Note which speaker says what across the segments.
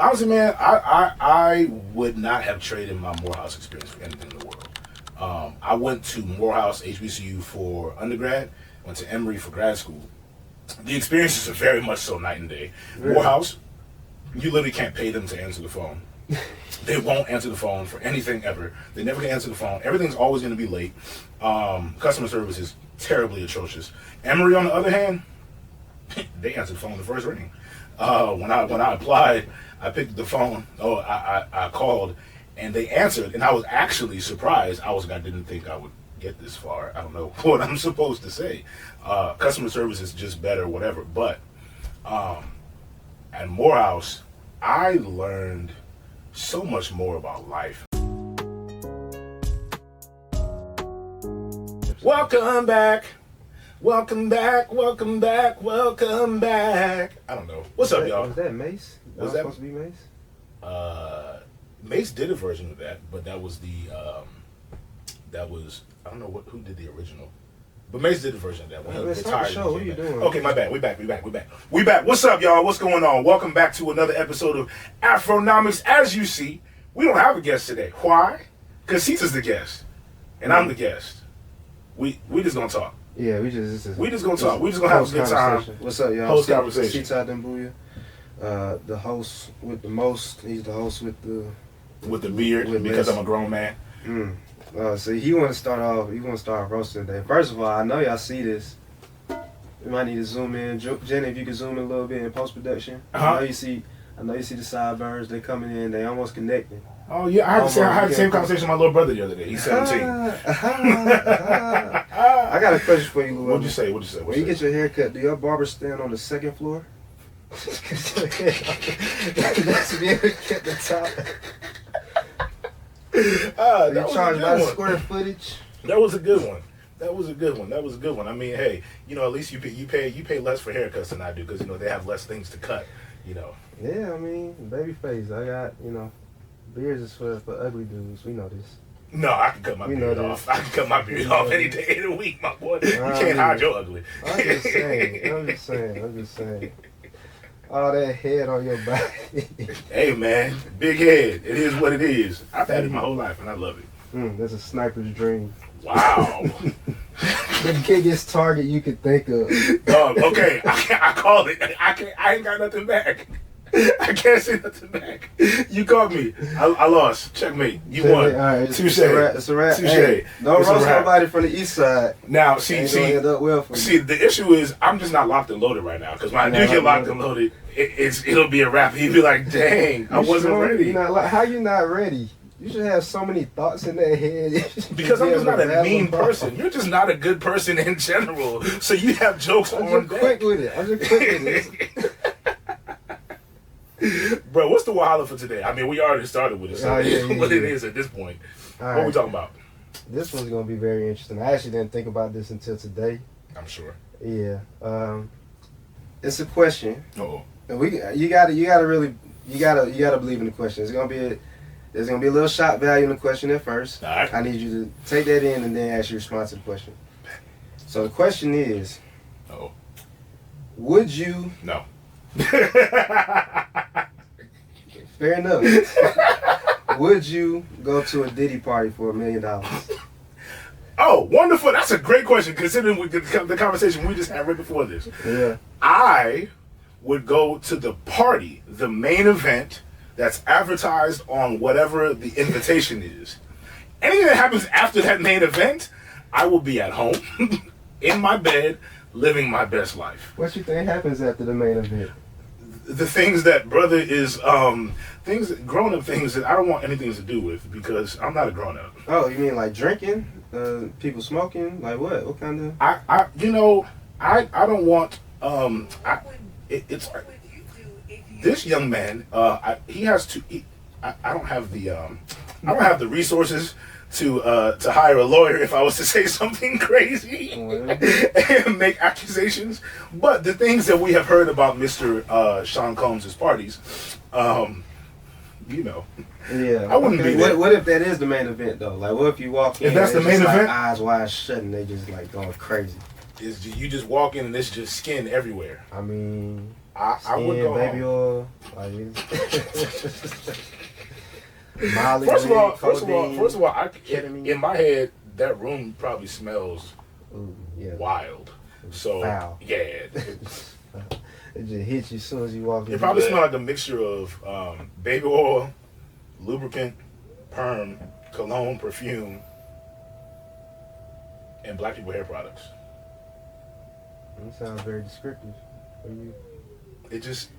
Speaker 1: Honestly, man, I would not have traded my Morehouse experience for anything in the world. I went to Morehouse HBCU for undergrad, went to Emory for grad school. The experiences are very much so night and day. Really? Morehouse, you literally can't pay them to answer the phone. They won't answer the phone for anything ever. They never can answer the phone. Everything's always going to be late. Customer service is terribly atrocious. Emory, on the other hand, they answered the phone the first ring. When I applied, I picked up the phone. I called, and they answered, and I was actually surprised. I didn't think I would get this far. I don't know what I'm supposed to say. Customer service is just better, whatever. But at Morehouse, I learned so much more about life. Welcome back. Welcome back, welcome back, welcome back. I don't know. What's up, y'all?
Speaker 2: Was that Mace? Was that supposed to be Mace?
Speaker 1: Mace did a version of that, but that was I don't know who did the original. But Mace did a version of that when he retired.
Speaker 2: Show. What are you doing?
Speaker 1: Okay, my bad. We back. What's up, y'all? What's going on? Welcome back to another episode of Afronomics. As you see, we don't have a guest today. Why? Because Caesar's the guest, and I'm the guest. We just gonna talk.
Speaker 2: Yeah, we just
Speaker 1: gonna talk. We just gonna have a good time.
Speaker 2: What's up, y'all?
Speaker 1: Host conversation.
Speaker 2: Sita Dembuya, the host with the most. He's the host with the
Speaker 1: beard because I'm a grown man.
Speaker 2: So he want to start off. Roasting today. First of all, I know y'all see this. We might need to zoom in. Jenny, if you could zoom in a little bit in post production. I know you see the sideburns. They coming in. They almost connecting.
Speaker 1: Oh yeah, I had the same conversation with my little brother the other day. He's 17.
Speaker 2: I got a question for you, Lou.
Speaker 1: What'd you say?
Speaker 2: When you get your hair cut, do your barber stand on the second floor? That's to be able to get the top. You charge by the square footage.
Speaker 1: That was a good one. I mean, hey, at least you pay less for haircuts than I do because they have less things to cut.
Speaker 2: Yeah, I mean, baby face. I got beards is for ugly dudes. We know this.
Speaker 1: No, I can cut my beard off. I can cut my beard off any day of the week, my boy. You can't hide your ugly.
Speaker 2: I'm just saying. All that head on your back.
Speaker 1: Hey, man. Big head. It is what it is. I've had it my whole life, and I love it.
Speaker 2: That's a sniper's dream.
Speaker 1: Wow.
Speaker 2: The biggest target you could think of.
Speaker 1: Okay. I called it. I ain't got nothing back. I can't say nothing back. You caught me. I lost. Checkmate. You won.
Speaker 2: All right,
Speaker 1: Touche.
Speaker 2: It's a wrap.
Speaker 1: Touche.
Speaker 2: Hey, don't roast nobody from the east side.
Speaker 1: Now, see, the issue is I'm just not locked and loaded right now. Because when I do get locked and loaded, it'll be a wrap. He'd be like, dang, I wasn't ready.
Speaker 2: How you not ready? You should have so many thoughts in that head.
Speaker 1: Because I'm just not a mean person. You're just not a good person in general. So you have jokes on deck.
Speaker 2: I'm just quick with it.
Speaker 1: Bro, what's the wahala for today? I mean, we already started with it, so what it is at this point. What are we talking about?
Speaker 2: This one's going to be very interesting. I actually didn't think about this until today.
Speaker 1: I'm sure.
Speaker 2: Yeah. It's a question.
Speaker 1: Uh-oh.
Speaker 2: And you gotta believe in the question. There's gonna be a little shock value in the question at first.
Speaker 1: All right.
Speaker 2: I need you to take that in and then actually respond to the question. So the question is,
Speaker 1: uh-oh,
Speaker 2: would you?
Speaker 1: No.
Speaker 2: Fair enough. Would you go to a Diddy party for $1 million?
Speaker 1: Oh, wonderful. That's a great question considering the conversation we just had right before this.
Speaker 2: Yeah.
Speaker 1: I would go to the party, the main event that's advertised on whatever the invitation is. Anything that happens after that main event, I will be at home, in my bed, living my best life.
Speaker 2: What you think happens after the main event?
Speaker 1: The things that brother is, grown-up things that I don't want anything to do with because I'm not a grown-up.
Speaker 2: Oh, you mean like drinking? People smoking? Like what? What kind of?
Speaker 1: I don't want, it's this young man, he has to, I don't have the resources to hire a lawyer if I was to say something crazy and make accusations. But the things that we have heard about Mr. Sean Combs' parties,
Speaker 2: Yeah.
Speaker 1: I wouldn't be there.
Speaker 2: What if that is the main event though? Like, what if you walk in?
Speaker 1: If that's the main event,
Speaker 2: eyes wide shut and they just like going crazy.
Speaker 1: You just walk in and it's just skin everywhere.
Speaker 2: I mean,
Speaker 1: I would go
Speaker 2: baby
Speaker 1: home.
Speaker 2: oil. Like, Molly,
Speaker 1: First of all,
Speaker 2: ketamine.
Speaker 1: in my head, that room probably smells
Speaker 2: Ooh, yeah.
Speaker 1: wild. So
Speaker 2: Foul.
Speaker 1: yeah,
Speaker 2: It just hits you as soon as you walk in.
Speaker 1: it probably smells like a mixture of baby oil, lubricant, perm, cologne, perfume, and black people hair products.
Speaker 2: That sounds very descriptive. Are you?
Speaker 1: It just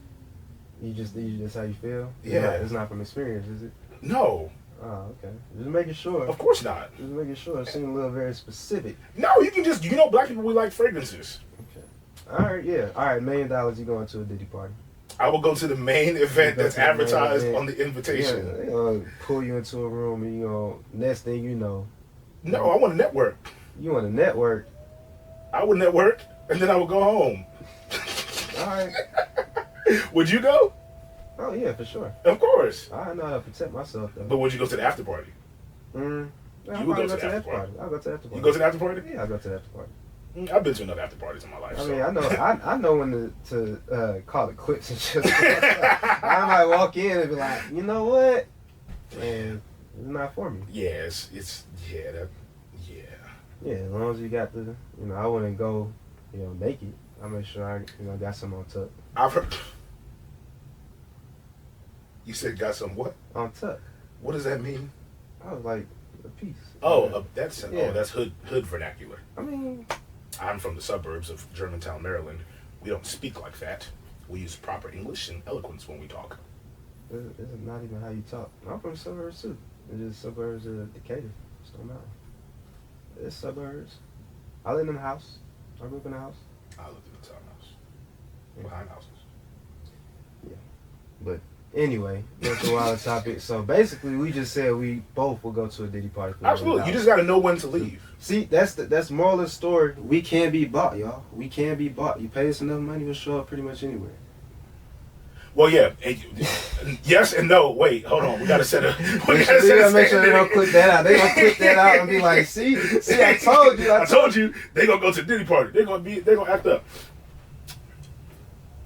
Speaker 2: That's how you feel?
Speaker 1: Yeah.
Speaker 2: It's not from experience, is it?
Speaker 1: no,
Speaker 2: Oh, okay. Just making sure.
Speaker 1: of course not.
Speaker 2: Just making sure. It seemed a little very specific.
Speaker 1: No, you can just black people we like fragrances.
Speaker 2: Okay. All right, yeah. All right, $1 million you going to a Diddy party.
Speaker 1: I will go to the main event that's
Speaker 2: to the main
Speaker 1: advertised
Speaker 2: event.
Speaker 1: on the invitation.
Speaker 2: Yeah, they gonna pull you into a room and next thing you know,
Speaker 1: No, I want to network.
Speaker 2: you on a network.
Speaker 1: I would network and then I would go home.
Speaker 2: All right.
Speaker 1: Would you go?
Speaker 2: Oh yeah, for sure.
Speaker 1: Of course.
Speaker 2: I know how to protect myself though.
Speaker 1: But would you go to the after party?
Speaker 2: I'll
Speaker 1: You would
Speaker 2: probably
Speaker 1: go to the after party.
Speaker 2: I'll go to the after party.
Speaker 1: You go to the after party?
Speaker 2: Yeah, I'll go to the after party.
Speaker 1: I've been to enough after parties in my life.
Speaker 2: I
Speaker 1: so.
Speaker 2: mean, I know when to call it quits and just. I might walk in and be like, you know what, and it's not for me.
Speaker 1: Yeah, yeah.
Speaker 2: Yeah, as long as you got the, I wouldn't go, naked. I make sure I, got some on tuck.
Speaker 1: I've heard. You said got some what?
Speaker 2: On tuck.
Speaker 1: What does that mean?
Speaker 2: I was like a piece.
Speaker 1: That's
Speaker 2: Yeah.
Speaker 1: that's hood vernacular.
Speaker 2: I mean,
Speaker 1: I'm from the suburbs of Germantown, Maryland. We don't speak like that. We use proper English and eloquence when we talk.
Speaker 2: it's not even how you talk. I'm from the suburbs too. It's just suburbs of Decatur. Just don't matter. It's suburbs. I live in the house. I grew up in the house.
Speaker 1: I lived in the townhouse. Behind houses.
Speaker 2: But anyway, that's a wild topic. So basically, we just said we both will go to a Diddy party. For
Speaker 1: Absolutely.
Speaker 2: $1
Speaker 1: You
Speaker 2: million.
Speaker 1: just got to know when to leave.
Speaker 2: See, that's moral of the story. We can be bought, y'all. We can be bought. You pay us enough money, we'll show up pretty much anywhere.
Speaker 1: Well, yeah. Yes and no. Wait, hold on. We got to set a. We got to
Speaker 2: They
Speaker 1: set a
Speaker 2: gotta make sure they don't
Speaker 1: standard.
Speaker 2: clip that out. They gonna clip that out and be like, see, I told you.
Speaker 1: I told you they gonna go to the Diddy party. They're gonna act up.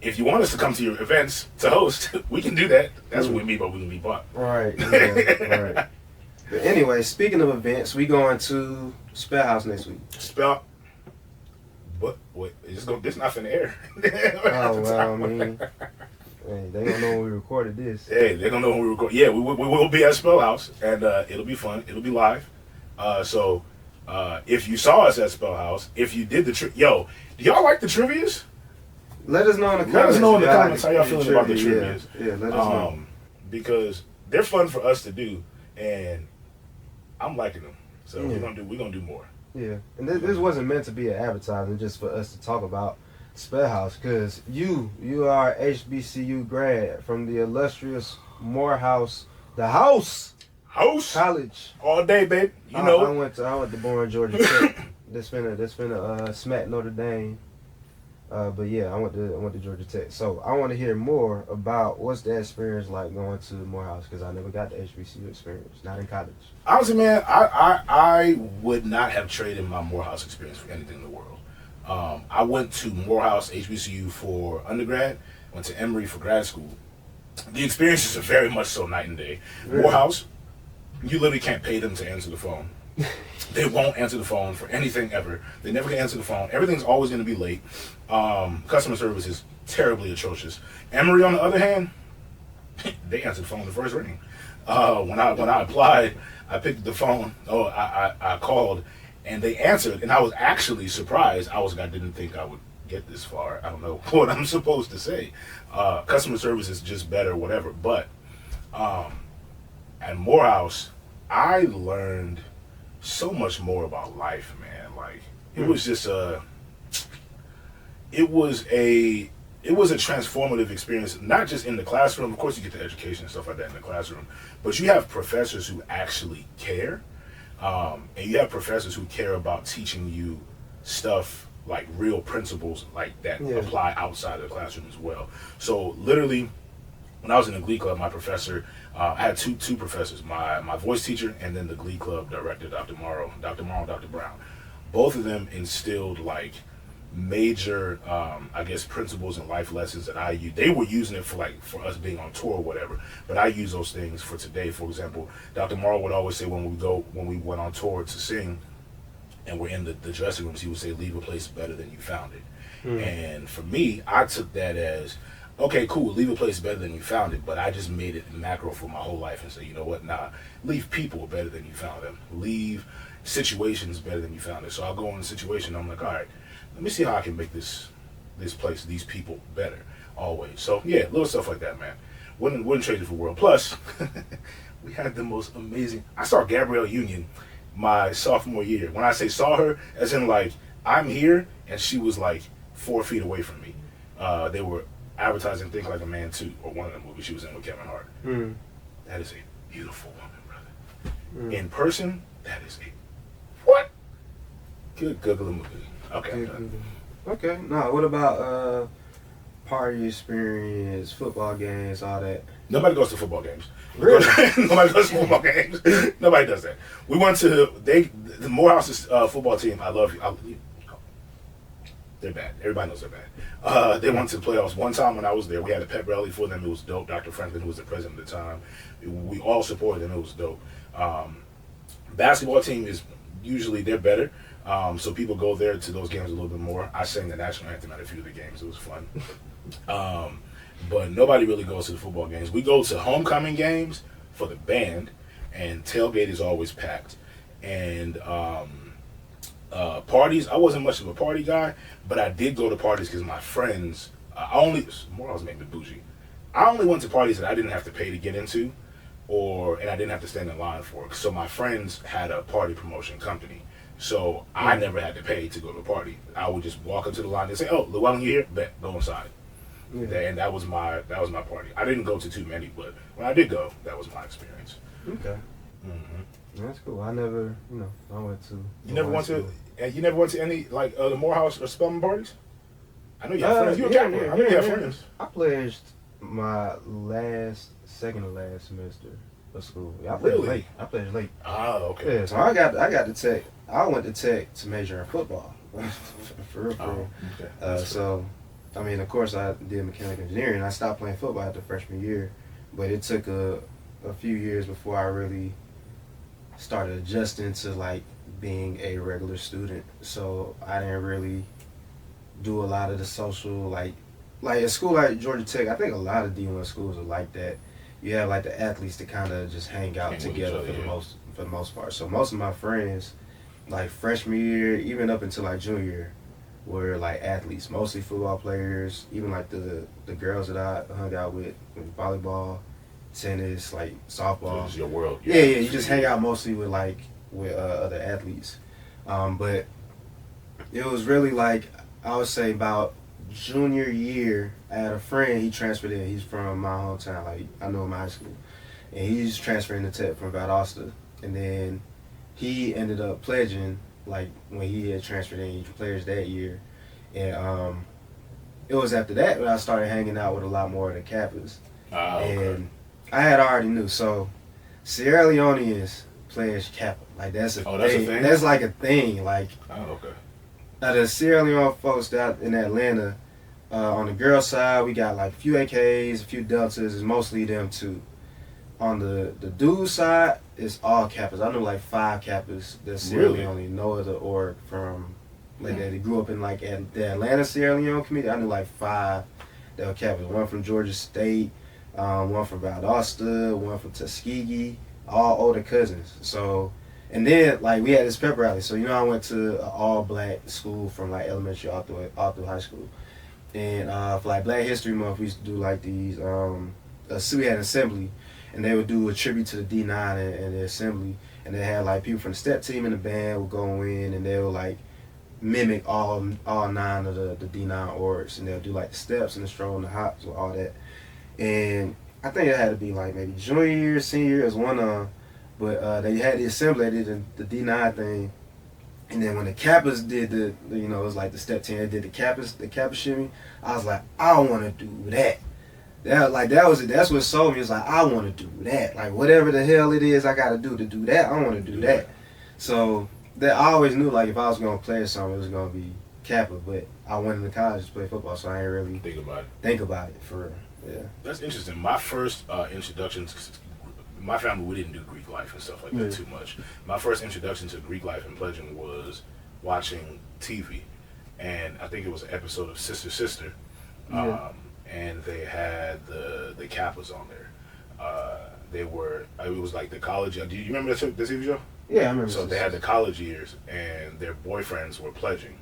Speaker 1: If you want us to come to your events to host, we can do that. That's what we mean, but we can be bought.
Speaker 2: Right. Yeah, right. But anyway, speaking of events, we going to Spell House next week.
Speaker 1: Spell. What? Wait, this not finna air.
Speaker 2: Oh well, I mean, hey, they don't know when we recorded this.
Speaker 1: Hey, they don't know when we record. Yeah, we will be at Spell House, and it'll be fun. It'll be live. So if you saw us at Spell House, if you did do y'all like the trivias?
Speaker 2: Let us know in the comments.
Speaker 1: Let us know in the
Speaker 2: y'all
Speaker 1: comments how y'all feeling about the
Speaker 2: trivia.
Speaker 1: trivias.
Speaker 2: Yeah, let us know.
Speaker 1: Because they're fun for us to do, and I'm liking them. So
Speaker 2: Yeah.
Speaker 1: we're gonna do more.
Speaker 2: Yeah, and this wasn't meant to be an advertisement, just for us to talk about Spell House, because you are HBCU grad from the illustrious Morehouse, the house college.
Speaker 1: All day, babe. You
Speaker 2: I
Speaker 1: know.
Speaker 2: went to Bourne, Georgia Tech. That's finna smack Notre Dame. But yeah, I went to Georgia Tech. So I want to hear more about what's the experience like going to Morehouse, because I never got the HBCU experience, not in college.
Speaker 1: Honestly, man, I would not have traded my Morehouse experience for anything in the world. I went to Morehouse HBCU for undergrad, went to Emory for grad school. The experiences are very much so night and day.
Speaker 2: Really?
Speaker 1: Morehouse, you literally can't pay them to answer the phone. They won't answer the phone for anything ever. They never can answer the phone. Everything's always going to be late. Customer service is terribly atrocious. Emory, on the other hand, they answered the phone the first ring. When I applied, I picked the phone. I called, and they answered, and I was actually surprised. I didn't think I would get this far. I don't know what I'm supposed to say. Customer service is just better, whatever. But at Morehouse, I learned so much more about life, man. Like it was just it was a transformative experience, not just in the classroom. Of course, you get the education and stuff like that in the classroom, but you have professors who actually care, and you have professors who care about teaching you stuff like real principles like that apply outside of the classroom as well. So literally, when I was in the Glee Club, my professor, I had two professors, my voice teacher and then the Glee Club director, Dr. Morrow, Dr. Brown. Both of them instilled like major, I guess, principles and life lessons that I use. They were using it for us being on tour or whatever, but I use those things for today. For example, Dr. Morrow would always say when we went on tour to sing, and we're in the dressing rooms, he would say, "Leave a place better than you found it." And for me, I took that as, okay, cool, leave a place better than you found it, but I just made it macro for my whole life and say, you know what, nah, leave people better than you found them. Leave situations better than you found it. So I'll go in a situation, I'm like, all right, let me see how I can make this place, these people better, always. So yeah, little stuff like that, man. Wouldn't trade it for the world. Plus, we had the most amazing, I saw Gabrielle Union my sophomore year. When I say saw her, as in like, I'm here, and she was like 4 feet away from me. They were advertising Think Like a Man 2, or one of the movies she was in with Kevin Hart. That is a beautiful woman, brother. In person, that is a what? Good Google movie. Okay.
Speaker 2: Okay. Now, what about party experience, football games, all that?
Speaker 1: Nobody goes to football games.
Speaker 2: Really?
Speaker 1: Nobody goes to football games. Nobody does that. We went to the Morehouse's football team. I love you. They're bad. Everybody knows they're bad. They went to the playoffs one time when I was there. We had a pep rally for them. It was dope. Dr. Franklin, who was the president at the time, we all supported them. It was dope. Basketball team is usually they're better. So people go there to those games a little bit more. I sang the national anthem at a few of the games. It was fun. But nobody really goes to the football games. We go to homecoming games for the band, and tailgate is always packed. And parties, I wasn't much of a party guy, but I did go to parties because my friends, more I was making bougie. I only went to parties that I didn't have to pay to get into, and I didn't have to stand in line for. So my friends had a party promotion company. So I never had to pay to go to a party. I would just walk up to the line and say, "Oh, Llewellyn, you here? Bet, go inside." Yeah. And that was my party. I didn't go to too many, but when I did go, that was my experience.
Speaker 2: Okay. That's cool. I never, I went to.
Speaker 1: You never went to any like the Morehouse or Spelman parties? I know you have friends. You're a Capricorn. I know you have friends.
Speaker 2: I pledged my second to last semester of school. I pledged
Speaker 1: Really?
Speaker 2: late. I pledged late.
Speaker 1: Ah, okay.
Speaker 2: Yeah, so I got to Tech. I went to Tech to major in football. for real.
Speaker 1: Okay.
Speaker 2: So, I mean, of course, I did mechanical engineering. I stopped playing football after freshman year, but it took a few years before I really started adjusting to like being a regular student. So I didn't really do a lot of the social like a school like Georgia Tech. I think a lot of D1 schools are like that. You have like the athletes to kind of just hang out together for the most part. So most of my friends, like freshman year, even up until like junior year, were like athletes, mostly football players. Even like the girls that I hung out with volleyball, tennis, like softball.
Speaker 1: This is your world.
Speaker 2: Yeah. You just hang out mostly with other athletes. But it was really like, I would say about junior year, I had a friend, he transferred in. He's from my hometown, like I know him in high school. And he's transferring to Tech from Valdosta. And then he ended up pledging, like when he had transferred in, he pledged that year. And it was after that when I started hanging out with a lot more of the Kappas.
Speaker 1: Okay.
Speaker 2: And I had already knew. So Sierra Leoneans pledge Kappa. Like that's a thing.
Speaker 1: That's a thing?
Speaker 2: That's like a thing. Like
Speaker 1: okay.
Speaker 2: The Sierra Leone folks out in Atlanta, on the girl side, we got like a few AKs, a few Deltas. It's mostly them two. On the dude side, it's all Kappas. I know like 5 Kappas that Sierra Leone, no other org from like that. They grew up in like the Atlanta Sierra Leone community. I knew like 5 that were Kappas. One from Georgia State, one from Valdosta, one from Tuskegee, all older cousins. So, and then like we had this pep rally. So I went to an all black school from like elementary all through high school. And for like Black History Month, we used to do like these. So we had an assembly. And they would do a tribute to the D9 and the assembly. And they had like people from the step team and the band would go in and they would like mimic all 9 of the D9 orgs. And they'll do like the steps and the stroll and the hops and all that. And I think it had to be like maybe junior year, senior year as one of them. But they had the assembly, they did the D9 thing. And then when the Kappas did it was like the step team, they did the Kappa shimmy. I was like, I want to do that. That's what sold me. It's like, I want to do that. Like, whatever the hell it is I got to do that, I want to do that. So, I always knew, like, if I was going to play something, it was going to be Kappa, but I went into college to play football, so I ain't really
Speaker 1: think about
Speaker 2: it for real. Yeah.
Speaker 1: That's interesting. My first introduction to my family, we didn't do Greek life and stuff like that too much. My first introduction to Greek life and pledging was watching TV, and I think it was an episode of Sister Sister, and they had the Kappas on there. It was like the college. Do you remember the TV show?
Speaker 2: Yeah, I remember.
Speaker 1: So they had the college years, and their boyfriends were pledging,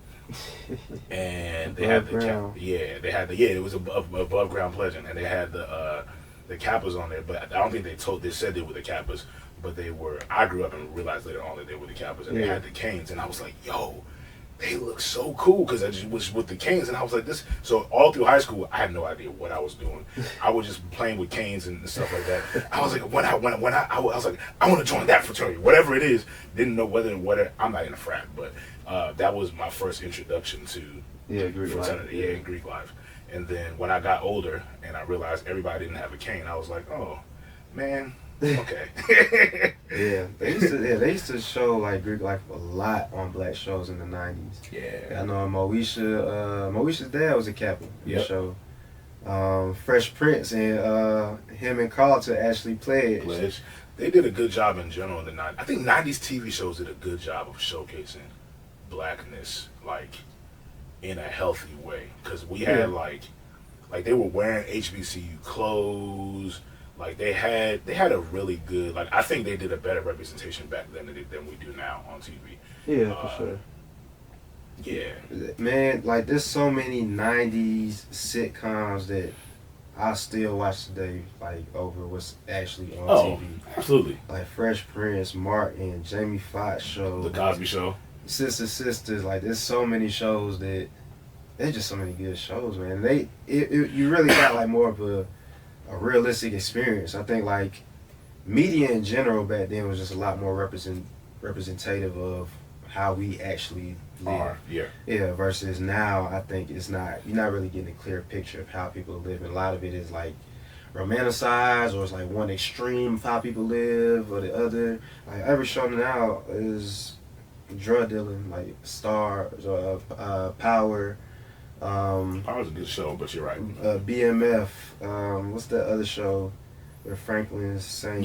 Speaker 1: and they had it was above ground pledging, and they had the Kappas on there. But I don't think they said they were the Kappas, but they were. I grew up and realized later on that they were the Kappas, and they had the canes, and I was like, yo, they look so cool, because I just was with the canes, and I was like this. So all through high school, I had no idea what I was doing. I was just playing with canes and stuff like that. I was like, when I was like, I want to join that fraternity, whatever it is. Didn't know whether I'm not in a frat, but that was my first introduction to
Speaker 2: Greek
Speaker 1: fraternity,
Speaker 2: life.
Speaker 1: Greek life. And then when I got older and I realized everybody didn't have a cane, I was like, oh man. Okay.
Speaker 2: They used to show like Greek life a lot on black shows in the 90s.
Speaker 1: Yeah.
Speaker 2: I know Moesha's dad was a Kappa in the show. Fresh Prince and him and Carlton actually pledged.
Speaker 1: They did a good job in general in the 90s. I think 90s TV shows did a good job of showcasing blackness, like, in a healthy way. Because we had, like they were wearing HBCU clothes. Like they had a really good, like, I think they did a better representation back then than we do now on TV.
Speaker 2: Yeah, for sure.
Speaker 1: Yeah.
Speaker 2: Man, like there's so many 90s sitcoms that I still watch today, like over what's actually on TV.
Speaker 1: Absolutely.
Speaker 2: Like Fresh Prince, Martin, Jamie Foxx show.
Speaker 1: The Cosby Show.
Speaker 2: Sister Sisters, like there's so many shows that, there's just so many good shows, man. You really got like more of a realistic experience. I think like media in general back then was just a lot more representative of how we actually live. Versus now, I think you're not really getting a clear picture of how people live, and a lot of it is like romanticized, or it's like one extreme of how people live or the other. Like every show now is drug dealing, like Stars or Power.
Speaker 1: Power's a good show, but you're right.
Speaker 2: BMF. What's that other show where Franklin's saying?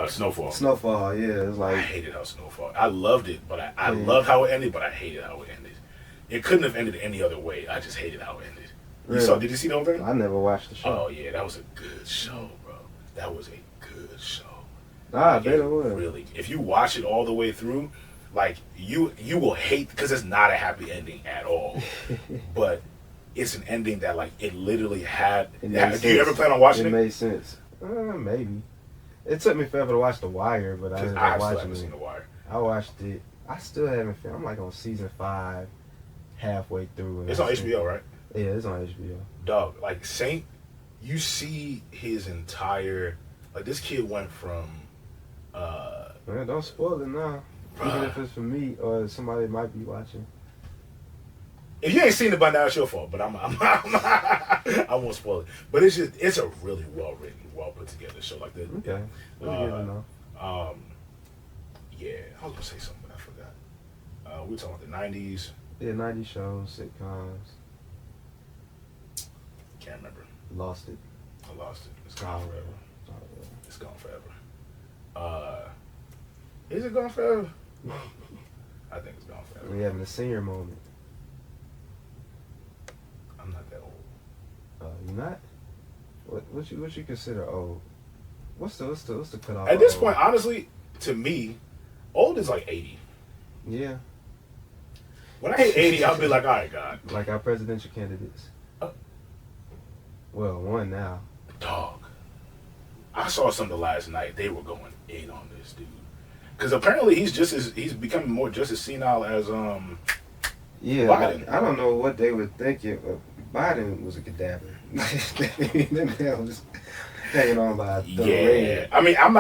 Speaker 1: Snowfall.
Speaker 2: Snowfall. Yeah, it's like,
Speaker 1: I hated how Snowfall. I loved it, but I loved how it ended, but I hated how it ended. It couldn't have ended any other way. I just hated how it ended.
Speaker 2: Really?
Speaker 1: Did you see the whole thing?
Speaker 2: I never watched the show.
Speaker 1: Oh yeah, that was a good show, bro. That was a good show.
Speaker 2: I bet it was.
Speaker 1: Really, if you watch it all the way through, like you will hate, because it's not a happy ending at all. But it's an ending that, like, it literally had. Do you ever plan on watching it?
Speaker 2: It made sense. Maybe. It took me forever to watch The Wire, but I ended up watching it.
Speaker 1: Seen The Wire.
Speaker 2: I watched it. I still haven't. I'm like on season 5, halfway through.
Speaker 1: It's on HBO, right?
Speaker 2: Yeah, it's on HBO.
Speaker 1: Dog, like Saint, you see his entire, like, this kid went from.
Speaker 2: Man, don't spoil it now. Even if it's for me or somebody that might be watching.
Speaker 1: If you ain't seen it by now, it's your fault. But I won't spoil it. But it's a really well written, well put together show like that.
Speaker 2: Okay.
Speaker 1: Yeah, I was gonna say something, but I forgot. We were talking about the 90s.
Speaker 2: Yeah, 90s shows, sitcoms.
Speaker 1: Can't remember.
Speaker 2: Lost it.
Speaker 1: I lost it. It's gone forever. It's gone forever. Is it gone forever? I think it's gone forever.
Speaker 2: We're having a senior moment.
Speaker 1: I'm not that old.
Speaker 2: You're not? What you consider old? What's the cutoff?
Speaker 1: At this point, honestly, to me, old is like 80.
Speaker 2: Yeah.
Speaker 1: When I hit 80, I'll be like, all right, God.
Speaker 2: Like our presidential candidates. Well, one now.
Speaker 1: Dog. I saw something last night. They were going in on this dude. Because apparently he's becoming more just as senile as Biden.
Speaker 2: I don't know what they were thinking, but Biden was a cadaver. That was hanging on by the red.
Speaker 1: I mean, I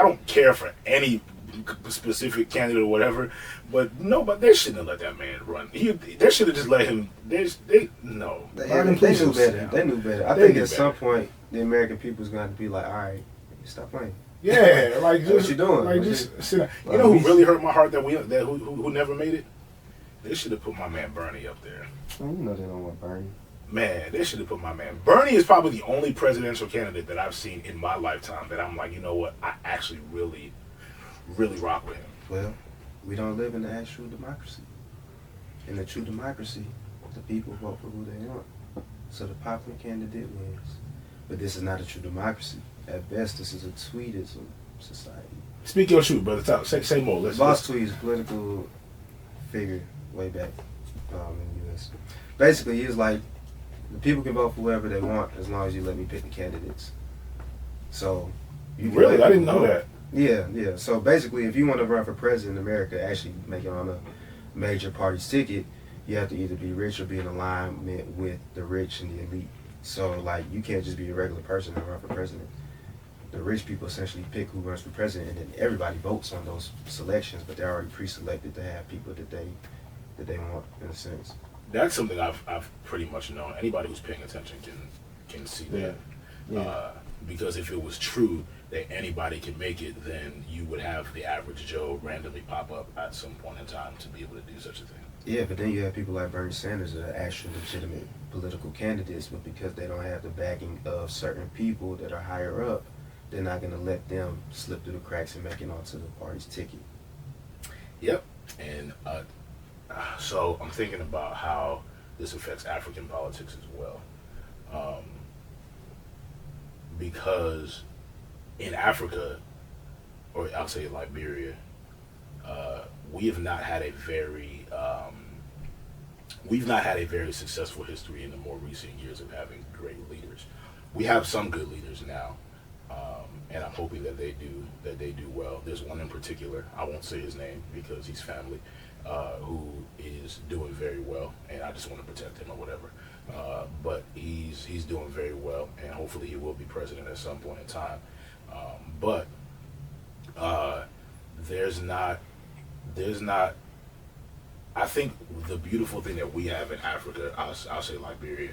Speaker 1: don't care for any specific candidate or whatever, but they shouldn't have let that man run. They should have just let him. They knew better.
Speaker 2: They knew better. I think at some point the American people's going to be like, all right, stop playing.
Speaker 1: Yeah, like just,
Speaker 2: what you doing?
Speaker 1: Like just sit down. You know who really hurt my heart who never made it? They should have put my man Bernie up there.
Speaker 2: Oh, you know they don't want Bernie.
Speaker 1: Man, they should have put my man. Bernie is probably the only presidential candidate that I've seen in my lifetime that I'm like, you know what, I actually really, really rock with him.
Speaker 2: Well, we don't live in the actual democracy. In the true democracy, the people vote for who they want. So the popular candidate wins. But this is not a true democracy. At best, this is a tweedism society.
Speaker 1: Speak your truth, brother. Say more.
Speaker 2: Boss Tweed is a political figure way back in the U.S. Basically, he's like, the people can vote for whoever they want as long as you let me pick the candidates. So, you can
Speaker 1: really, I didn't know that.
Speaker 2: Yeah. So basically, if you want to run for president in America, actually make it on a major party's ticket, you have to either be rich or be in alignment with the rich and the elite. So, like, you can't just be a regular person and run for president. The rich people essentially pick who runs for president, and then everybody votes on those selections, but they're already pre-selected to have people that they want, in a sense.
Speaker 1: That's something I've pretty much known. Anybody who's paying attention can see that.
Speaker 2: Yeah.
Speaker 1: Because if it was true that anybody can make it, then you would have the average Joe randomly pop up at some point in time to be able to do such a thing.
Speaker 2: Yeah, but then you have people like Bernie Sanders that are actual legitimate political candidates, but because they don't have the backing of certain people that are higher up, they're not going to let them slip through the cracks and make it onto the party's ticket.
Speaker 1: Yep. And so I'm thinking about how this affects African politics as well. Because in Africa, or I'll say Liberia, we have not had a very successful history in the more recent years of having great leaders. We have some good leaders now, and I'm hoping that they do well. There's one in particular, I won't say his name because he's family, who is doing very well, and I just want to protect him or whatever. But he's doing very well, and hopefully he will be president at some point in time. But there's not. I think the beautiful thing that we have in Africa, I'll say Liberia,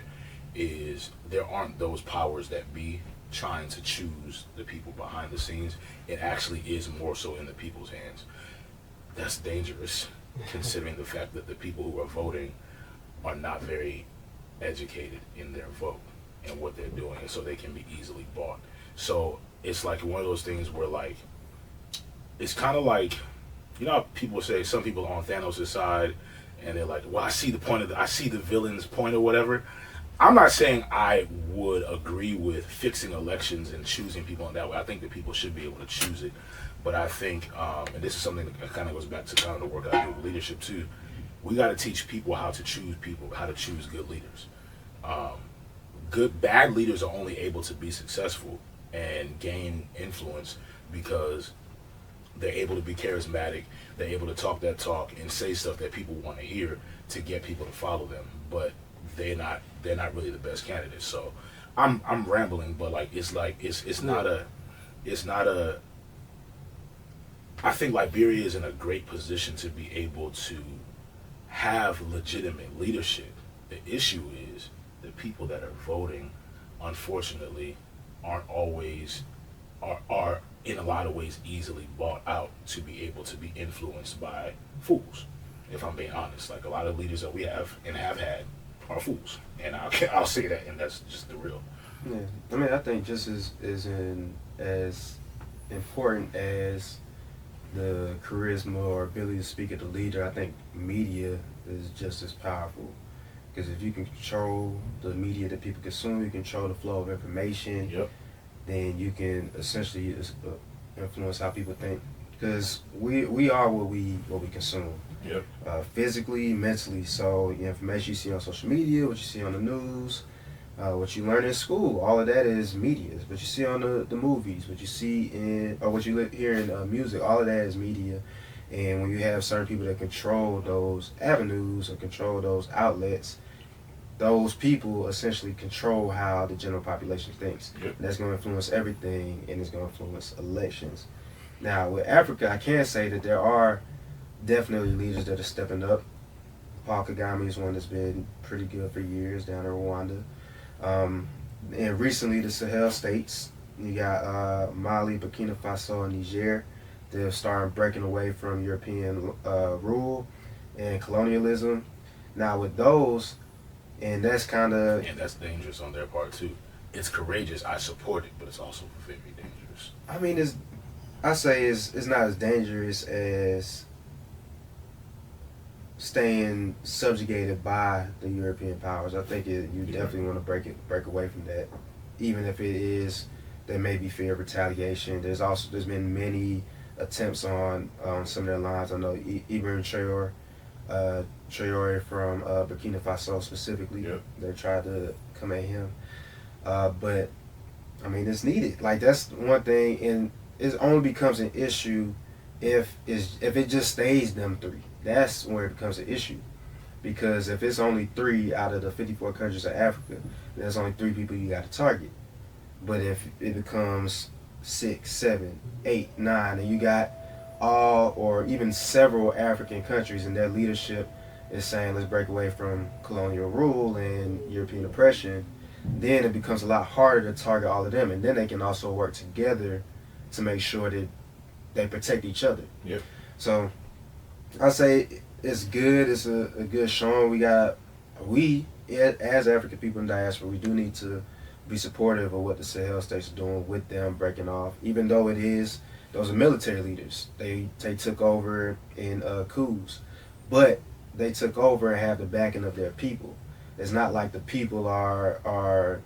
Speaker 1: is there aren't those powers that be trying to choose the people behind the scenes. It actually is more so in the people's hands. That's dangerous, considering the fact that the people who are voting are not very educated in their vote and what they're doing, and so they can be easily bought. So it's like one of those things where, like, it's kind of like, you know how people say some people are on Thanos' side and they're like, well, I see the villain's point or whatever. I'm not saying I would agree with fixing elections and choosing people in that way. I think that people should be able to choose it. But I think, and this is something that kind of goes back to kind of the work I do with leadership too, we got to teach people how to choose good leaders. Bad leaders are only able to be successful and gain influence because they're able to be charismatic, they're able to talk that talk and say stuff that people want to hear to get people to follow them. But they're not really the best candidates. So I'm rambling, but it's not a I think Liberia is in a great position to be able to have legitimate leadership. The issue is the people that are voting, unfortunately, are in a lot of ways easily bought out to be able to be influenced by fools. If I'm being honest, like a lot of leaders that we have and have had are fools, and I'll say that, and that's just the real.
Speaker 2: Yeah, I mean, I think just as important as the charisma or ability to speak at the leader, I think media is just as powerful. Because if you can control the media that people consume, you control the flow of information.
Speaker 1: Yep.
Speaker 2: Then you can essentially influence how people think. Because we are what we consume.
Speaker 1: Yep.
Speaker 2: Physically, mentally. So the information you see on social media, what you see on the news, what you learn in school, all of that is media. What you see on the movies, what you see what you hear in music, all of that is media. And when you have certain people that control those avenues or control those outlets, those people essentially control how the general population thinks.
Speaker 1: Yep.
Speaker 2: And that's going to influence everything, and it's going to influence elections. Now, with Africa, I can say that there are definitely leaders that are stepping up. Paul Kagame is one that's been pretty good for years down in Rwanda. And recently, the Sahel states, you got Mali, Burkina Faso, and Niger. They're starting breaking away from European rule, and colonialism. Now with those, and that's
Speaker 1: dangerous on their part too. It's courageous. I support it, but it's also very dangerous.
Speaker 2: I mean, it's not as dangerous as staying subjugated by the European powers. I think you definitely want to break away from that, even if it is there may be fear of retaliation. There's been many attempts on some of their lines. I know Ibrahim Traore from Burkina Faso specifically.
Speaker 1: Yep.
Speaker 2: They tried to come at him, but I mean it's needed. Like that's one thing, and it only becomes an issue if it just stays them three. That's where it becomes an issue, because if it's only 3 out of the 54 countries of Africa, there's only 3 people you got to target. But if it becomes 6, 7, 8, 9, and you got all or even several African countries and their leadership is saying let's break away from colonial rule and European oppression, then it becomes a lot harder to target all of them, and then they can also work together to make sure that they protect each other.
Speaker 1: Yep.
Speaker 2: So I say it's good. It's a good showing. We as African people in diaspora, we do need to be supportive of what the Sahel states are doing with them breaking off, even though those are military leaders. They took over in coups, but they took over and have the backing of their people. It's not like the people are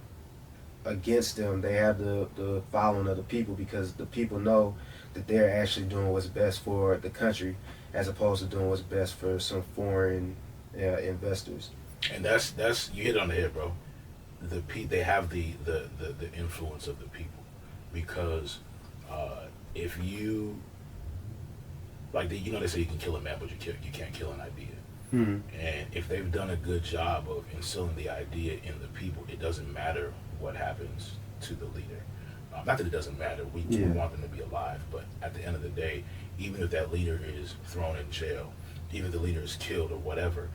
Speaker 2: against them. They have the following of the people, because the people know that they're actually doing what's best for the country, as opposed to doing what's best for some foreign investors.
Speaker 1: And that's you hit it on the head, bro. They have the influence of the people, because if you they say you can kill a man, but you can't kill an idea.
Speaker 2: Mm-hmm.
Speaker 1: And if they've done a good job of instilling the idea in the people, it doesn't matter what happens to the leader. Not that it doesn't matter. We want them to be alive, but at the end of the day, even if that leader is thrown in jail, even if the leader is killed or whatever,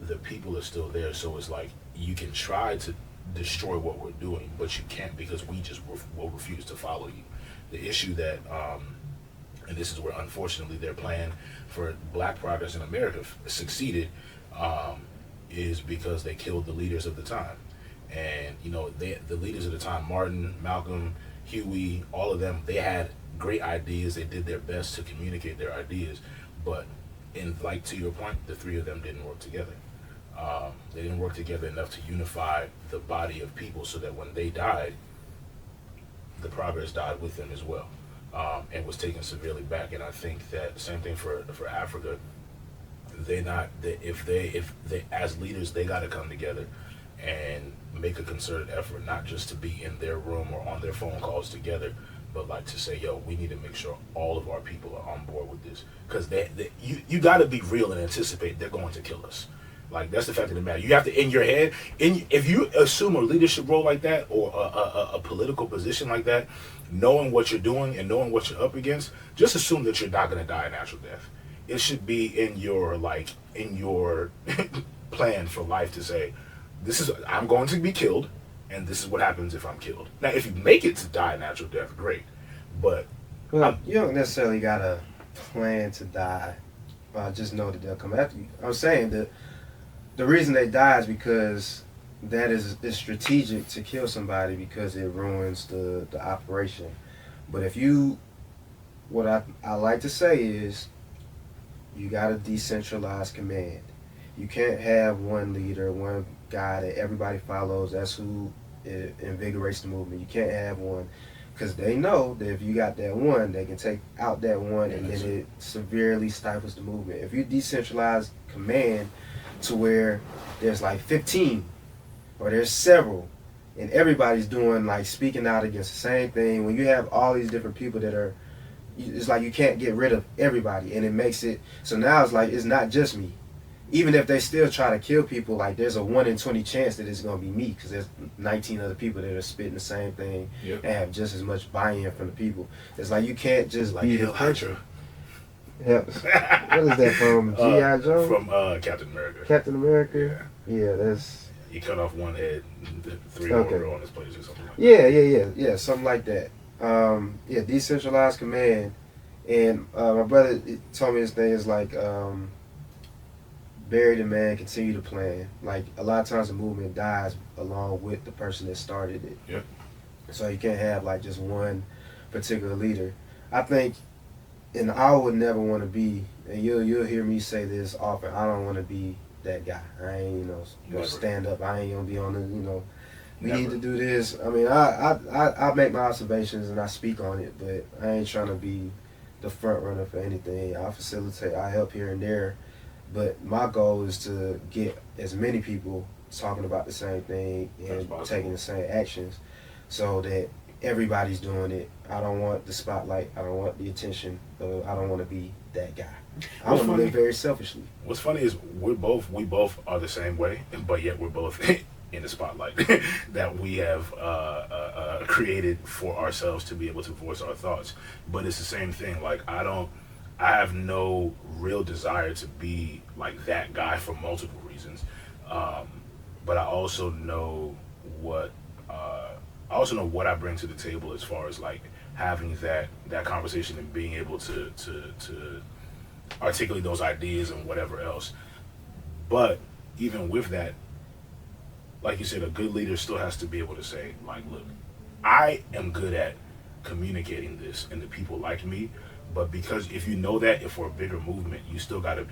Speaker 1: the people are still there. So it's like you can try to destroy what we're doing, but you can't, because we just will refuse to follow you. The issue that, and this is where unfortunately their plan for black progress in America succeeded, is because they killed the leaders of the time. And the leaders of the time, Martin, Malcolm, Huey, all of them, they had great ideas. They did their best to communicate their ideas, but to your point, the 3 of them didn't work together. They didn't work together enough to unify the body of people, so that when they died, the progress died with them as well, and was taken severely back. And I think that the same thing for Africa. If they as leaders, they got to come together and make a concerted effort, not just to be in their room or on their phone calls together, but to say, yo, we need to make sure all of our people are on board with this, because you got to be real and anticipate they're going to kill us. That's the fact of the matter. You have to, in your head, if you assume a leadership role like that, or a political position like that, knowing what you're doing and knowing what you're up against, just assume that you're not going to die a natural death. It should be in your plan for life to say, I'm going to be killed, and this is what happens if I'm killed. Now, if you make it to die a natural death, great. But
Speaker 2: you don't necessarily got to plan to die. Just know that they'll come after you. I'm saying that the reason they die is because that is strategic to kill somebody, because it ruins the operation. But what I like to say is, you got to decentralize command. You can't have one leader, one guy that everybody follows. That's who invigorates the movement. You can't have one, because they know that if you got that one, they can take out that one, and then it severely stifles the movement. If you decentralize command to where there's 15 or there's several, and everybody's doing speaking out against the same thing, when you have all these different people it's like you can't get rid of everybody, and it makes it so now it's not just me. Even if they still try to kill people, there's a 1 in 20 chance that it's going to be me, because there's 19 other people that are spitting the same thing.
Speaker 1: Yep.
Speaker 2: And have just as much buy-in from the people. It's you can't just
Speaker 1: be the country.
Speaker 2: Yeah. What is that from? G.I. Joe?
Speaker 1: From Captain America.
Speaker 2: Captain America? Yeah, that's...
Speaker 1: He cut off one head, 3 more were on his place or something like
Speaker 2: that. Yeah, something like that. Decentralized command. And my brother told me his thing is bury the man, continue to plan. Like a lot of times, the movement dies along with the person that started it.
Speaker 1: Yep.
Speaker 2: So you can't have like just one particular leader. I think, and I would never want to be. And you'll hear me say this often. I don't want to be that guy. I ain't gonna stand up. I ain't gonna be on the we
Speaker 1: Never.
Speaker 2: need to do this. I mean, I make my observations and I speak on it, but I ain't trying to be the front runner for anything. I facilitate. I help here and there, but my goal is to get as many people talking about the same thing and taking the same actions, so that everybody's doing it. I don't want the spotlight. I don't want the attention. I don't want to be that guy. I want to live very selfishly.
Speaker 1: What's funny is we both are the same way, but yet we're both in the spotlight that we have created for ourselves to be able to voice our thoughts. But it's the same thing. Like I have no real desire to be like that guy for multiple reasons. But I also know what I bring to the table as far as like having that conversation and being able to articulate those ideas and whatever else. But even with that, like you said, a good leader still has to be able to say, like, look, I am good at communicating this and the people like me, but because if you know that, if for a bigger movement, you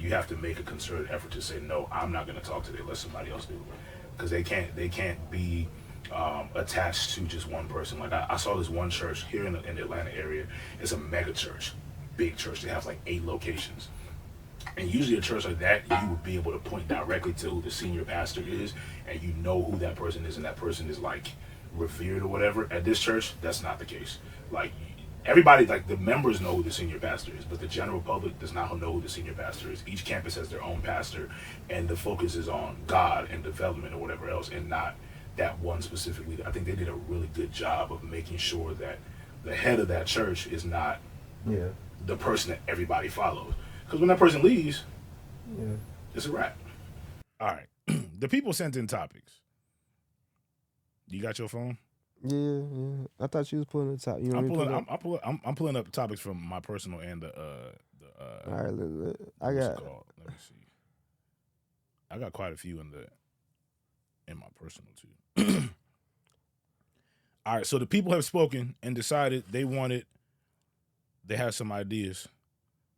Speaker 1: have to make a concerted effort to say, no, I'm not going to talk today, let somebody else do it. Because they can't be attached to just one person. Like I saw this one church here in the Atlanta area. It's a mega church, big church. They have like 8 locations. And usually a church like that, you would be able to point directly to who the senior pastor is, and you know who that person is, and that person is like revered or whatever. At this church, that's not the case. Like everybody, like the members know who the senior pastor is, but the general public does not know who the senior pastor is. Each campus has their own pastor, and the focus is on God and development or whatever else, and not that one specific leader. I think they did a really good job of making sure that the head of that church is not the person that everybody follows. Because when that person leaves, it's a wrap. All right. The people sent in topics. You got your phone?
Speaker 2: Yeah. I thought you was pulling the top.
Speaker 1: I'm pulling up topics from my personal and the
Speaker 2: all right,
Speaker 1: let me see. I got quite a few in my personal too. All right, so the people have spoken and decided they have some ideas.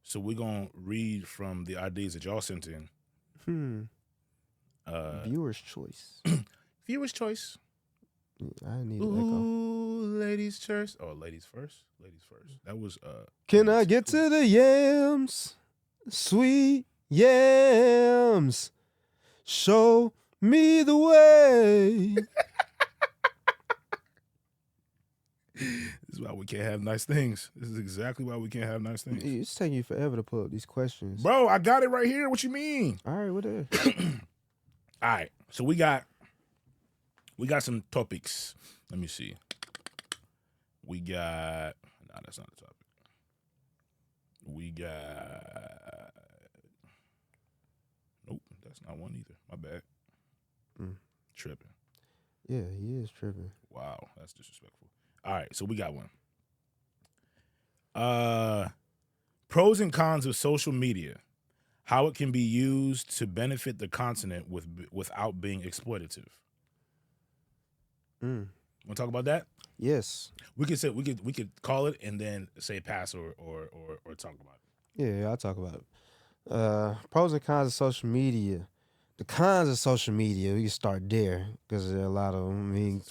Speaker 1: So we're gonna read from the ideas that y'all sent in.
Speaker 2: Viewer's choice.
Speaker 1: Viewer's choice.
Speaker 2: I need
Speaker 1: an
Speaker 2: echo.
Speaker 1: Ladies first. Oh, ladies first. That was
Speaker 2: Can I get to the yams? Sweet yams. Show me the way.
Speaker 1: This is why we can't have nice things. This is exactly why we can't have nice things.
Speaker 2: It's taking you forever to pull up these questions.
Speaker 1: Bro, I got it right here. What you mean?
Speaker 2: All right, what is?
Speaker 1: All right. So we got some topics. Let me see. We got that's not the topic. We got nope, that's not one either. My bad. Tripping.
Speaker 2: Yeah, he is tripping.
Speaker 1: Wow, that's disrespectful. All right, so we got one. Pros and cons of social media. How it can be used to benefit the continent without being exploitative. Want to talk about that?
Speaker 2: Yes.
Speaker 1: We could call it and then say pass or talk about it.
Speaker 2: Yeah, I'll talk about it. Pros and cons of social media. The cons of social media, we can start there because there are a lot of them. I mean,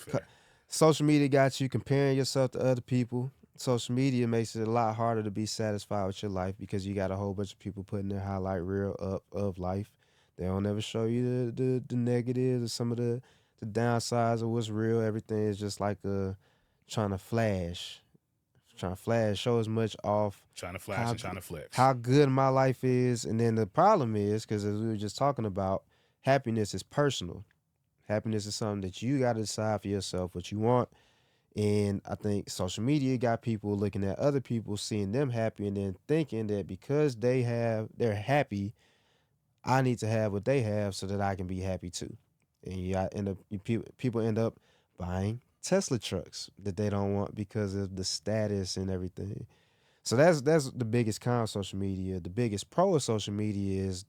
Speaker 2: social media got you comparing yourself to other people. Social media makes it a lot harder to be satisfied with your life because you got a whole bunch of people putting their highlight reel up of life. They don't ever show you the negatives or some of the downsides of what's real. Everything is just like trying to flash, show as much off.
Speaker 1: Trying to flash and trying to flex.
Speaker 2: How good my life is. And then the problem is, because as we were just talking about, happiness is personal. Happiness is something that you got to decide for yourself what you want. And I think social media got people looking at other people, seeing them happy, and then thinking that because they're happy, I need to have what they have so that I can be happy too. And people end up buying Tesla trucks that they don't want because of the status and everything. So that's the biggest con of social media. The biggest pro of social media is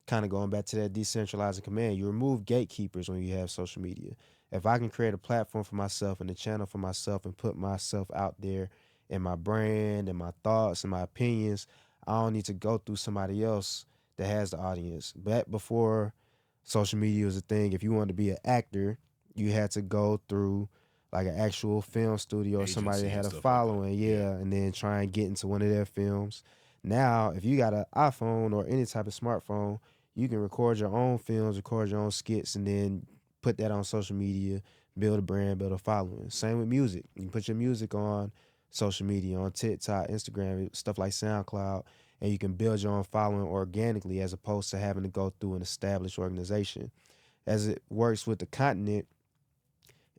Speaker 2: kind of going back to that decentralizing command, you remove gatekeepers when you have social media. If I can create a platform for myself and a channel for myself and put myself out there and my brand and my thoughts and my opinions, I don't need to go through somebody else that has the audience. Back before social media was a thing, if you wanted to be an actor, you had to go through like an actual film studio or somebody that
Speaker 1: Agency
Speaker 2: had
Speaker 1: and
Speaker 2: a
Speaker 1: stuff like that.
Speaker 2: following, yeah, and then try and get into one of their films. Now, if you got an iPhone or any type of smartphone, you can record your own films, record your own skits, and then put that on social media, build a brand, build a following. Same with music. You can put your music on social media, on TikTok, Instagram, stuff like SoundCloud, and you can build your own following organically as opposed to having to go through an established organization. As it works with the continent,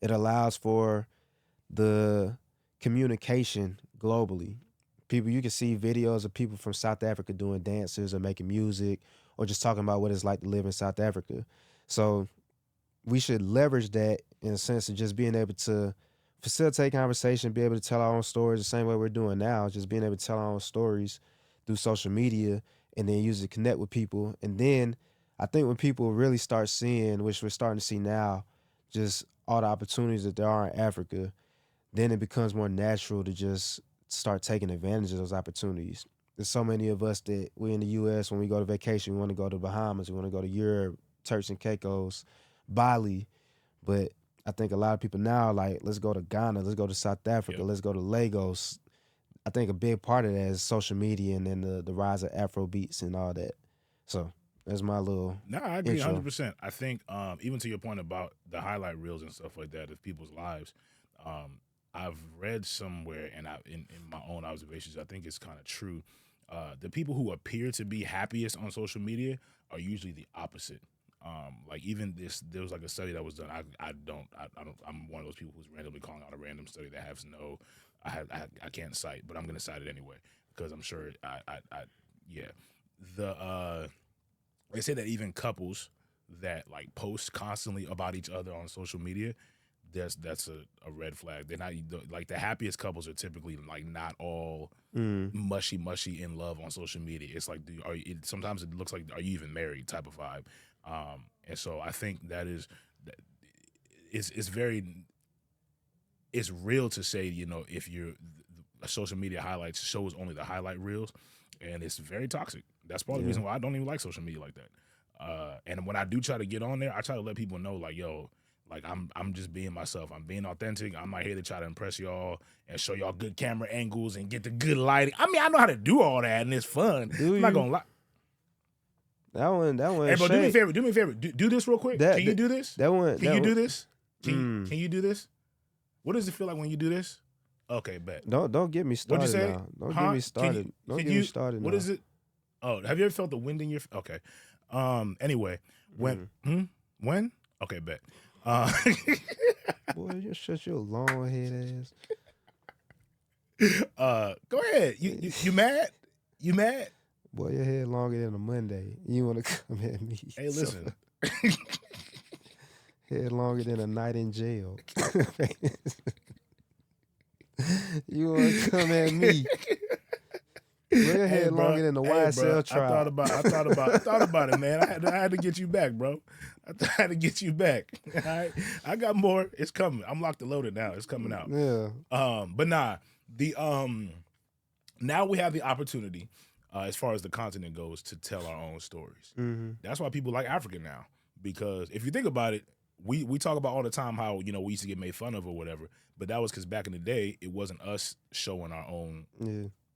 Speaker 2: it allows for the communication globally. People, you can see videos of people from South Africa doing dances or making music or just talking about what it's like to live in South Africa. So we should leverage that in a sense of just being able to facilitate conversation, be able to tell our own stories the same way we're doing now, just being able to tell our own stories through social media and then use it to connect with people. And then I think when people really start seeing, which we're starting to see now, just all the opportunities that there are in Africa, then it becomes more natural to just start taking advantage of those opportunities. There's so many of us that we're in the U.S. when we go to vacation, we want to go to Bahamas, we want to go to Europe, Turks and Caicos, Bali. But I think a lot of people now are like, let's go to Ghana, let's go to South Africa, let's go to Lagos. I think a big part of that is social media and then the rise of Afrobeats and all that. So that's my little
Speaker 1: I agree
Speaker 2: intro.
Speaker 1: 100%. I think even to your point about the highlight reels and stuff like that of people's lives, I've read somewhere and in my own observations, I think it's kind of true. The people who appear to be happiest on social media are usually the opposite. Like even there was like a study that was done. I'm one of those people who's randomly calling out a random study that has no, I can't cite, but I'm gonna cite it anyway because I'm sure they say that even couples that like post constantly about each other on social media, that's a red flag. They're not like the happiest couples are typically like not all mushy in love on social media. It's like sometimes it looks like are you even married type of vibe. And so I think it's real to say, you know, if your social media highlights shows only the highlight reels, and it's very toxic. That's part of the reason why I don't even like social media like that. And when I do try to get on there, I try to let people know like, yo, like I'm just being myself. I'm being authentic. I'm not here to try to impress y'all and show y'all good camera angles and get the good lighting. I mean, I know how to do all that and it's fun. I'm not gonna lie.
Speaker 2: That one.
Speaker 1: Hey, bro, do me a favor. Do this real quick. Can you do this? Can you do this? Can you do this? What does it feel like when you do this? Okay, bet.
Speaker 2: Don't get me started.
Speaker 1: What'd you say?
Speaker 2: Now. Don't get me started. Don't get me started.
Speaker 1: What is it? Oh, have you ever felt the wind in your? Okay. Anyway, when? Okay, bet.
Speaker 2: Boy, you shut your long head
Speaker 1: ass. Go ahead. You mad? You mad?
Speaker 2: Boy, your head longer than a Monday. You want to come at me?
Speaker 1: Hey, listen.
Speaker 2: Head longer than a night in jail. You want to come at me? Boy, your head longer than the YSL trial.
Speaker 1: I thought about it, man. I had to get you back, bro. I had to get you back. All right? I got more. It's coming. I'm locked and loaded now. It's coming out.
Speaker 2: Yeah.
Speaker 1: But nah, now we have the opportunity, as far as the continent goes, to tell our own stories.
Speaker 2: Mm-hmm.
Speaker 1: That's why people like Africa now. Because if you think about it, we talk about all the time how, you know, we used to get made fun of or whatever, but that was because back in the day, it wasn't us showing our own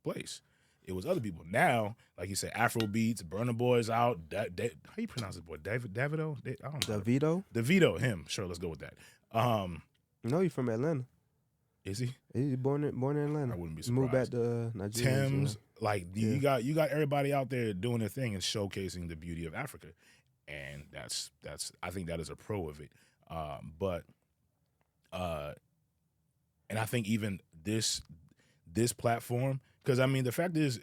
Speaker 1: place. It was other people. Now, like you said, Afrobeats, Burna Boy's out. How you pronounce this boy? Davido? I don't know. Davido, him. Sure, let's go with that.
Speaker 2: No, he's from Atlanta.
Speaker 1: Is he?
Speaker 2: He's born in Atlanta.
Speaker 1: I wouldn't be surprised.
Speaker 2: Moved back to Nigeria.
Speaker 1: Thames, like you got everybody out there doing their thing and showcasing the beauty of Africa. And that's I think that is a pro of it. And I think even this platform, because I mean the fact is,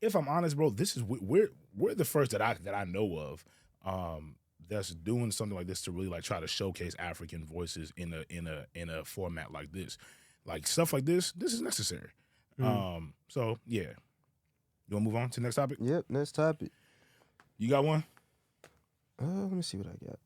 Speaker 1: if I'm honest, bro, this is we're the first that I know of that's doing something like this to really like try to showcase African voices in a format like this. Like stuff like this is necessary. So yeah. You wanna move on to the next topic?
Speaker 2: Yep, next topic.
Speaker 1: You got one?
Speaker 2: Let me see what I got.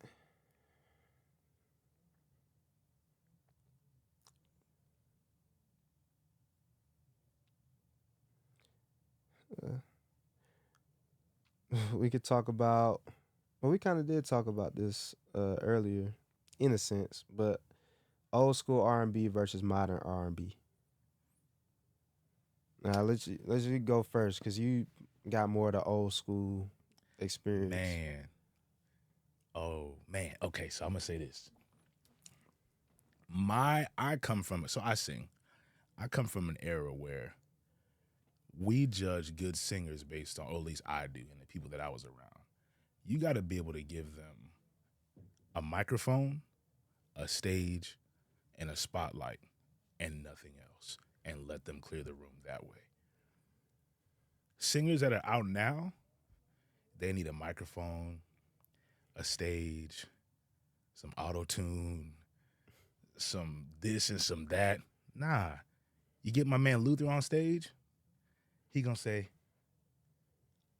Speaker 2: We could talk about. Well, we kind of did talk about this earlier, in a sense, but old school R&B versus modern R&B. Now let's you go first because you got more of the old school experience.
Speaker 3: Man. Oh man. Okay, so I'm gonna say this. I come from so I sing. I come from an era where we judge good singers based on, or at least I do, and the people that I was around. You got to be able to give them a microphone, a stage, and a spotlight, and nothing else, and let them clear the room that way. Singers that are out now, they need a microphone, a stage, some auto tune, some this and some that. Nah, you get my man Luther on stage, he gonna say,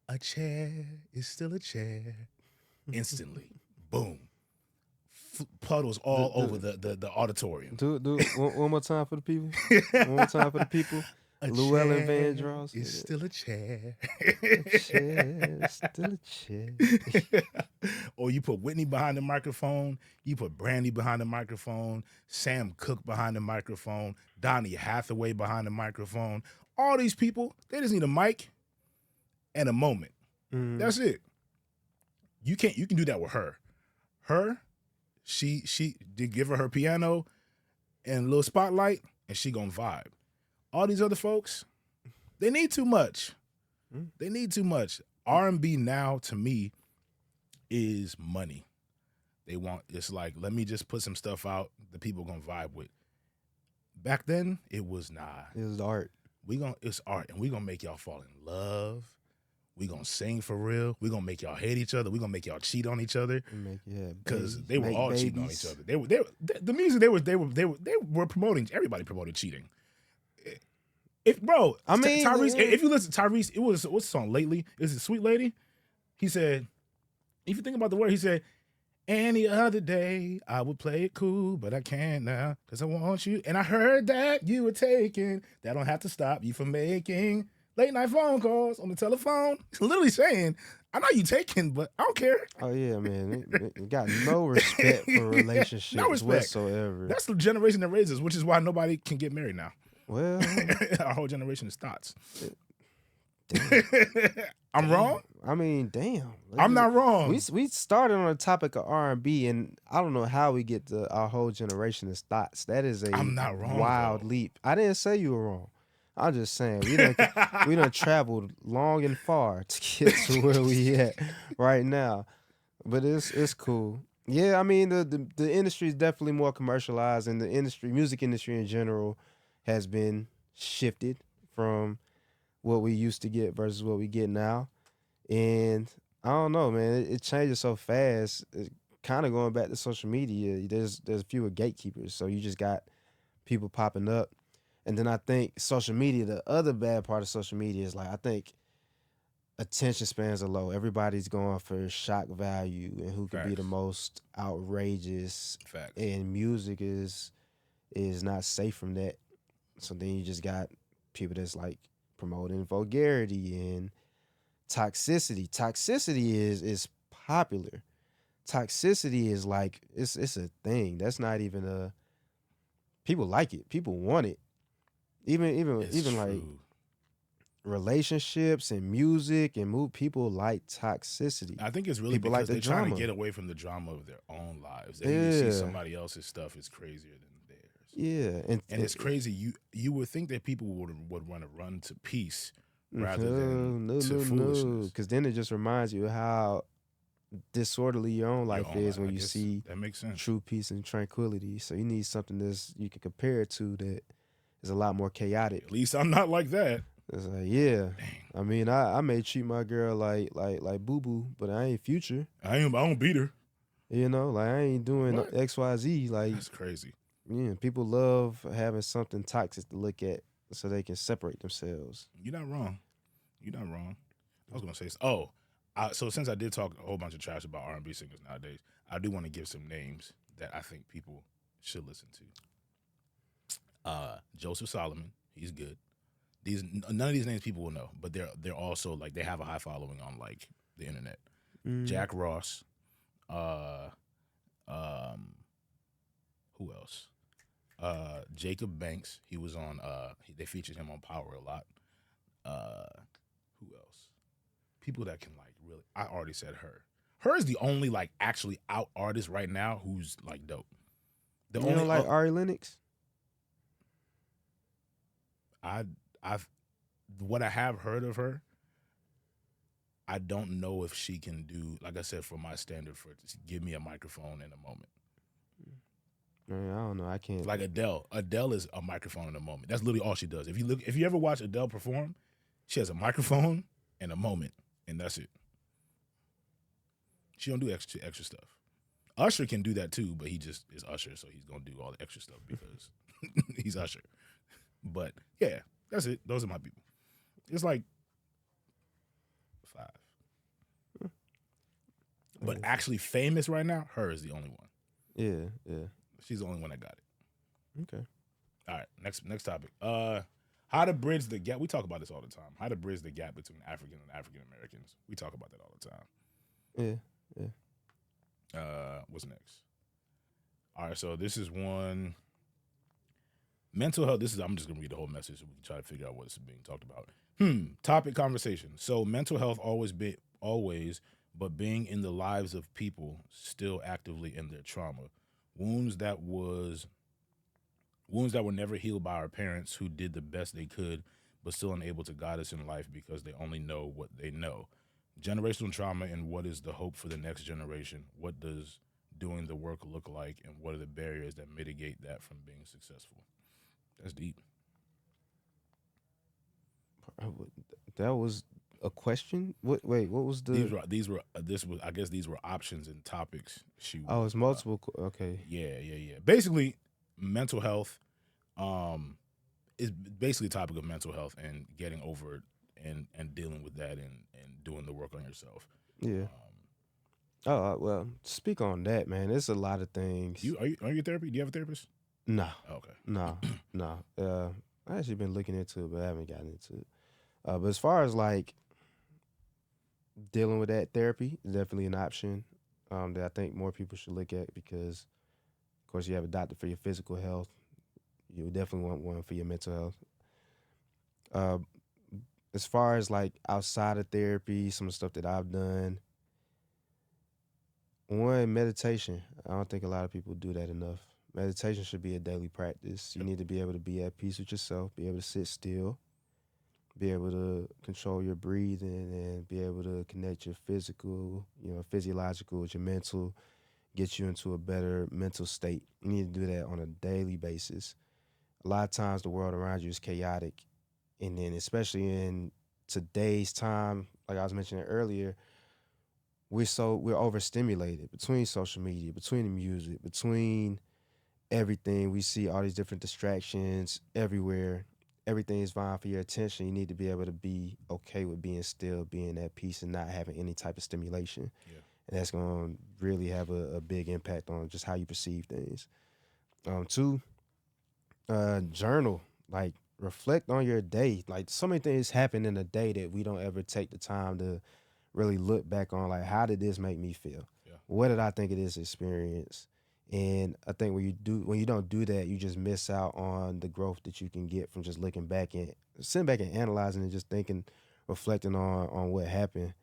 Speaker 3: "A chair is still a chair." Instantly, boom, puddles all over the auditorium.
Speaker 2: Do one more time for the people. One more time for the people. Llewellyn Vandross
Speaker 3: is still a chair.
Speaker 2: A chair, still a chair.
Speaker 3: Or you put Whitney behind the microphone, you put Brandy behind the microphone, Sam Cooke behind the microphone, Donny Hathaway behind the microphone. All these people, they just need a mic and a moment. That's it. You can do that with her. She did give her piano and a little spotlight, and she gonna vibe. All these other folks, they need too much. They need too much. R&B now, to me, is money. It's like, let me just put some stuff out that people gonna vibe with. Back then, it was nah.
Speaker 2: It was art.
Speaker 3: It's art, and we gonna make y'all fall in love. We gonna sing for real. We gonna make y'all hate each other. We gonna make y'all cheat on each other. Because they were all cheating on each other. The music they were promoting. Everybody promoted cheating. Tyrese, if you listen to Tyrese, what's the song lately? Is it Sweet Lady? He said, if you think about the word, he said, any other day I would play it cool, but I can't now because I want you. And I heard that you were taking. That don't have to stop you from making late night phone calls on the telephone. He's literally saying, I know you taking, but I don't care.
Speaker 2: Oh yeah, man. It got no respect for relationships
Speaker 3: No respect
Speaker 2: whatsoever.
Speaker 3: That's the generation that raises, which is why nobody can get married now.
Speaker 2: Well,
Speaker 3: our whole generation is thoughts. I'm wrong?
Speaker 2: I mean, damn.
Speaker 3: I'm not wrong.
Speaker 2: We started on the topic of R&B, and I don't know how we get to our whole generation is thoughts. That is a
Speaker 3: I'm not wrong,
Speaker 2: wild
Speaker 3: though.
Speaker 2: leap. I didn't say you were wrong. I'm just saying we done traveled long and far to get to where we at right now. But it's cool. Yeah, I mean the industry is definitely more commercialized, and the music industry in general has been shifted from what we used to get versus what we get now. And I don't know, man, it changes so fast. It's kind of going back to social media. There's fewer gatekeepers, so you just got people popping up. And then I think social media, the other bad part of social media is like, I think attention spans are low. Everybody's going for shock value and who can be the most outrageous.
Speaker 3: Facts.
Speaker 2: And music is not safe from that. So then you just got people that's like promoting vulgarity and toxicity. Toxicity is popular. Toxicity is like it's a thing. That's not even a people like it. People want it. Even like relationships and music and people like toxicity.
Speaker 3: I think it's really
Speaker 2: people
Speaker 3: because
Speaker 2: like
Speaker 3: they're trying to get away from the drama of their own lives. And you see somebody else's stuff is crazier than theirs.
Speaker 2: Yeah,
Speaker 3: and it's crazy. You would think that people would want to run to peace rather than to foolishness.
Speaker 2: Because then it just reminds you how disorderly your own life is when you see
Speaker 3: that makes sense.
Speaker 2: True peace and tranquility. So you need something that you can compare it to that is a lot more chaotic.
Speaker 3: At least I'm not like that.
Speaker 2: It's like, yeah.
Speaker 3: Dang.
Speaker 2: I mean, I may treat my girl like boo boo, but I ain't Future.
Speaker 3: I don't beat her.
Speaker 2: You know, like I ain't doing XYZ. Like
Speaker 3: that's crazy.
Speaker 2: Yeah, people love having something toxic to look at so they can separate themselves.
Speaker 3: You're not wrong. I was gonna say, So since I did talk a whole bunch of trash about R&B singers nowadays, I do want to give some names that I think people should listen to. Joseph Solomon, he's good. None of these names people will know, but they're also like they have a high following on like the internet. Jack Ross, who else? Jacob Banks. He was on. They featured him on Power a lot. Who else? People that can like really. I already said her. Her is the only like actually out artist right now who's like dope. The
Speaker 2: You
Speaker 3: only
Speaker 2: don't like Ari Lennox?
Speaker 3: I've what I have heard of her. I don't know if she can do, like I said, for my standard, for give me a microphone in a moment.
Speaker 2: Man, I don't know. I can't.
Speaker 3: Like Adele. Adele is a microphone in a moment. That's literally all she does. If you ever watch Adele perform, she has a microphone and a moment, and that's it. She don't do extra stuff. Usher can do that too, but he just is Usher, so he's gonna do all the extra stuff because he's Usher. But yeah, that's it. Those are my people. It's like 5. But actually famous right now, her is the only one.
Speaker 2: Yeah.
Speaker 3: She's the only one that got it.
Speaker 2: Okay.
Speaker 3: All right, next topic. How to bridge the gap. We talk about this all the time. How to bridge the gap between African and African Americans. We talk about that all the time.
Speaker 2: Yeah.
Speaker 3: What's next? All right, so this is one. Mental health. I'm just gonna read the whole message so we can try to figure out what's being talked about. Topic conversation. So mental health always, but being in the lives of people still actively in their trauma, wounds that were never healed by our parents who did the best they could, but still unable to guide us in life because they only know what they know. Generational trauma and what is the hope for the next generation? What does doing the work look like, and what are the barriers that mitigate that from being successful? That's deep.
Speaker 2: That was a question. What was the?
Speaker 3: I guess these were options and topics.
Speaker 2: Oh, it's multiple. Okay.
Speaker 3: Yeah. Basically, mental health, is basically a topic of mental health and getting over it and dealing with that and doing the work on yourself.
Speaker 2: Yeah. Well, speak on that, man. There's a lot of things.
Speaker 3: Are you in therapy? Do you have a therapist?
Speaker 2: No.
Speaker 3: Oh, okay.
Speaker 2: No. I actually been looking into it, but I haven't gotten into it. But as far as like dealing with that, therapy is definitely an option that I think more people should look at because, of course, you have a doctor for your physical health. You would definitely want one for your mental health. As far as like outside of therapy, some of the stuff that I've done, one, meditation. I don't think a lot of people do that enough. Meditation should be a daily practice. You need to be able to be at peace with yourself, be able to sit still, be able to control your breathing, and be able to connect your physical, physiological with your mental, get you into a better mental state. You need to do that on a daily basis. A lot of times the world around you is chaotic. And then especially in today's time, like I was mentioning earlier, we're overstimulated between social media, between the music, between everything. We see all these different distractions everywhere. Everything is vying for your attention. You need to be able to be okay with being still, being at peace, and not having any type of stimulation.
Speaker 3: Yeah.
Speaker 2: And that's going to really have a big impact on just how you perceive things. 2, journal. Like, reflect on your day. Like, so many things happen in a day that we don't ever take the time to really look back on. Like, how did this make me feel?
Speaker 3: Yeah.
Speaker 2: What did I think of this experience? And I think when you don't do that, you just miss out on the growth that you can get from just looking back and sitting back and analyzing and just thinking, reflecting on what happened.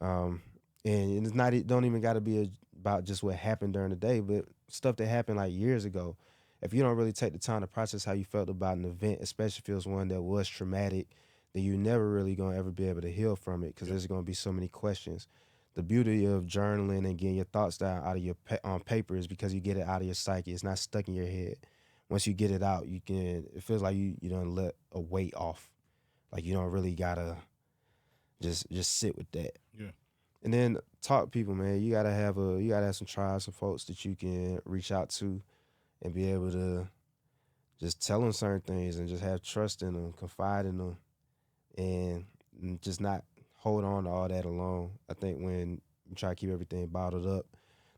Speaker 2: And it's not, it don't even got to be about just what happened during the day, but stuff that happened like years ago. If you don't really take the time to process how you felt about an event, especially if it was one that was traumatic, then you're never really going to ever be able to heal from it because there's going to be so many questions. The beauty of journaling and getting your thoughts down out of your on paper is because you get it out of your psyche. It's not stuck in your head. Once you get it out, it feels like you don't let a weight off. Like you don't really gotta just sit with that.
Speaker 3: Yeah.
Speaker 2: And then talk to people, man. You gotta have some tribes, some folks that you can reach out to and be able to just tell them certain things and just have trust in them, confide in them, and just not hold on to all that alone. I think when you try to keep everything bottled up,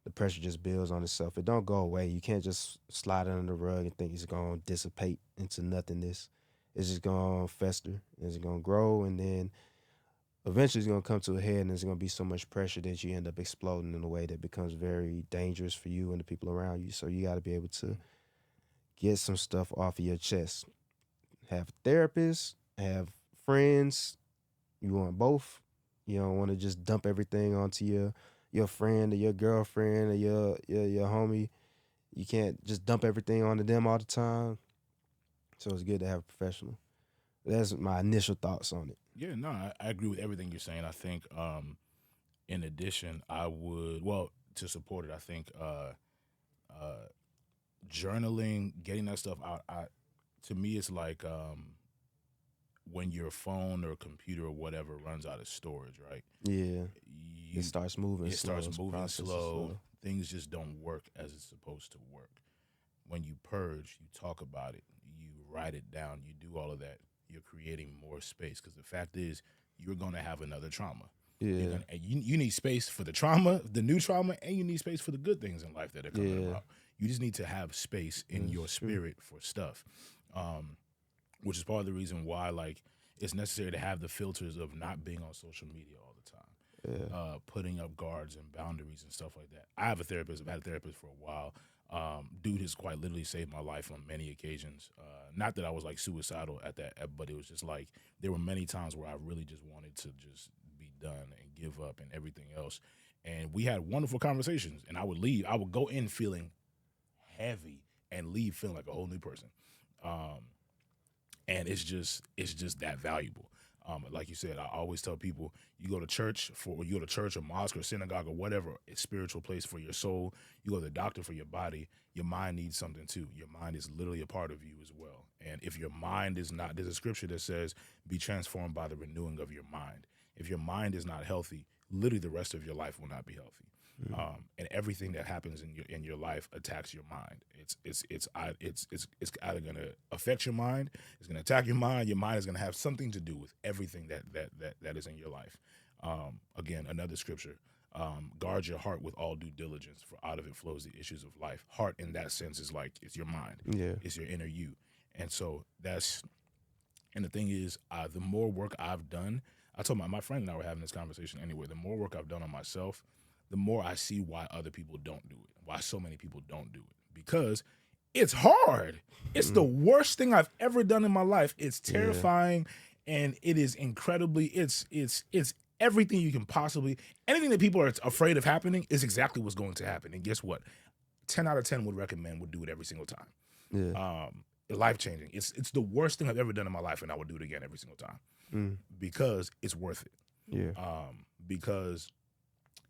Speaker 2: the pressure just builds on itself. It don't go away. You can't just slide it under the rug and think it's gonna dissipate into nothingness. It's just gonna fester. It's gonna grow, and then eventually it's gonna come to a head, and there's gonna be so much pressure that you end up exploding in a way that becomes very dangerous for you and the people around you. So you got to be able to get some stuff off of your chest. Have a therapist, have friends. You want both. You don't want to just dump everything onto your friend or your girlfriend or your homie. You can't just dump everything onto them all the time. So it's good to have a professional. That's my initial thoughts on it.
Speaker 3: Yeah, no, I agree with everything you're saying. I think, in addition, to support it, I think journaling, getting that stuff out, to me, it's like when your phone or computer or whatever runs out of storage, right?
Speaker 2: Yeah. It starts moving
Speaker 3: It
Speaker 2: slow.
Speaker 3: starts moving slow. Things just don't work as it's supposed to work. When you purge, you talk about it, you write it down, you do all of that, you're creating more space. Because the fact is, you're going to have another trauma.
Speaker 2: Yeah.
Speaker 3: You need space for the trauma, the new trauma, and you need space for the good things in life that are coming about. You just need to have space in your spirit for stuff, which is part of the reason why, like, it's necessary to have the filters of not being on social media all the time. Putting up guards and boundaries and stuff like that. I have a therapist. I've had a therapist for a while. Dude has quite literally saved my life on many occasions. Not that I was like suicidal at that, but it was just like there were many times where I really just wanted to just be done and give up and everything else. And we had wonderful conversations. And I would leave. I would go in feeling heavy and leave feeling like a whole new person. And it's just that valuable. Like you said, I always tell people, you go to church, or mosque or synagogue or whatever, a spiritual place for your soul. You go to the doctor for your body. Your mind needs something too. Your mind is literally a part of you as well. And if your mind is not, there's a scripture that says, be transformed by the renewing of your mind. If your mind is not healthy, literally the rest of your life will not be healthy. And everything that happens in your life attacks your mind. It's either going to affect your mind, it's going to attack your mind. Your mind is going to have something to do with everything that is in your life. Again, another scripture: guard your heart with all due diligence, for out of it flows the issues of life. Heart, in that sense, is like it's your mind. It's your inner you. And so and the thing is, the more work I've done, I told my friend and I were having this conversation anyway. The more work I've done on myself, the more I see why other people don't do it, why so many people don't do it. Because it's hard. It's the worst thing I've ever done in my life. It's terrifying, and it is incredibly, it's everything you can possibly, anything that people are afraid of happening is exactly what's going to happen. And guess what? 10 out of 10 would do it every single time. Life-changing. It's the worst thing I've ever done in my life, and I would do it again every single time because it's worth it. Because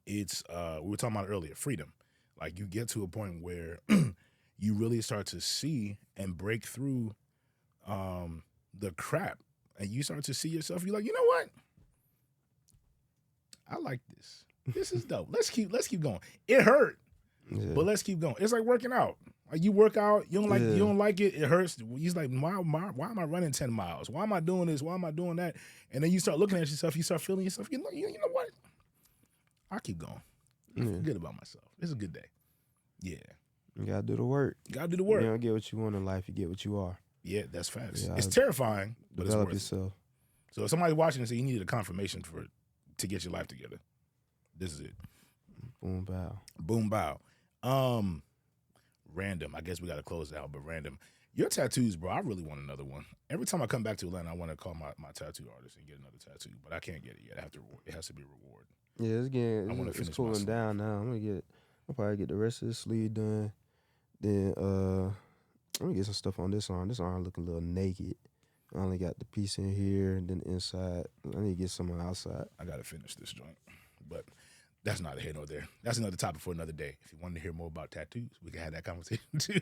Speaker 3: it's we were talking about earlier, freedom. Like, you get to a point where you really start to see and break through the crap, and you start to see yourself. You're like, you know what? I like this. This is dope. Let's keep going. It hurt, but let's keep going. It's like working out. Like, you work out, you don't like it. It hurts. He's like, why am I running 10 miles? Why am I doing this? Why am I doing that? And then you start looking at yourself. You start feeling yourself. You know what? I keep going. I feel good about myself. It's a good day. Yeah.
Speaker 2: You gotta do the work.
Speaker 3: You don't
Speaker 2: get what you want in life. You get what you are.
Speaker 3: Yeah, that's facts. It's terrifying, but it's worth
Speaker 2: yourself.
Speaker 3: It. So if somebody's watching and say you needed a confirmation to get your life together, this is it.
Speaker 2: Boom bow.
Speaker 3: Boom bow. Random. I guess we gotta close it out, but random. Your tattoos, bro, I really want another one. Every time I come back to Atlanta, I want to call my tattoo artist and get another tattoo, but I can't get it yet. It has to be a reward.
Speaker 2: Yeah, it's cooling down now. I'll probably get the rest of the sleeve done. Then I'm gonna get some stuff on this arm. This arm looking a little naked. I only got the piece in here and then the inside. I need to get some on the outside.
Speaker 3: I gotta finish this joint, but that's not here nor there. That's another topic for another day. If you wanted to hear more about tattoos, we can have that conversation too.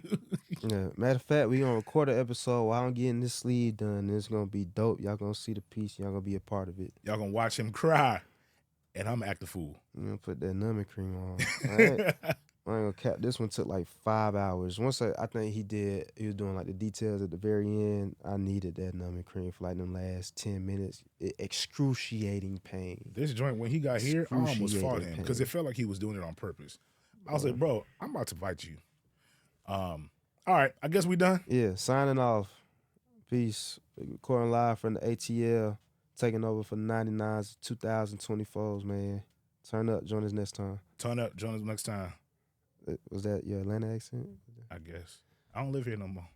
Speaker 2: Matter of fact, we gonna record an episode while I'm getting this sleeve done. It's gonna be dope. Y'all gonna see the piece. Y'all gonna be a part of it.
Speaker 3: Y'all gonna watch him cry, and I'm gonna act a fool.
Speaker 2: I'm gonna put that numbing cream on. All right. I ain't gonna cap. This one took like 5 hours. Once I think he was doing like the details at the very end. I needed that numbing cream for like them last 10 minutes. Excruciating pain.
Speaker 3: This joint, when he got here, I almost fought
Speaker 2: Excruciating
Speaker 3: him
Speaker 2: pain.
Speaker 3: because it felt like he was doing it on purpose. I was like, bro, I'm about to fight you. All right, I guess we done.
Speaker 2: Yeah, signing off. Peace. Recording live from the ATL, taking over for 99s, 2024s, man. Turn up. Join us next time.
Speaker 3: Turn up. Join us next time.
Speaker 2: Was that your Atlanta accent?
Speaker 3: I guess. I don't live here no more.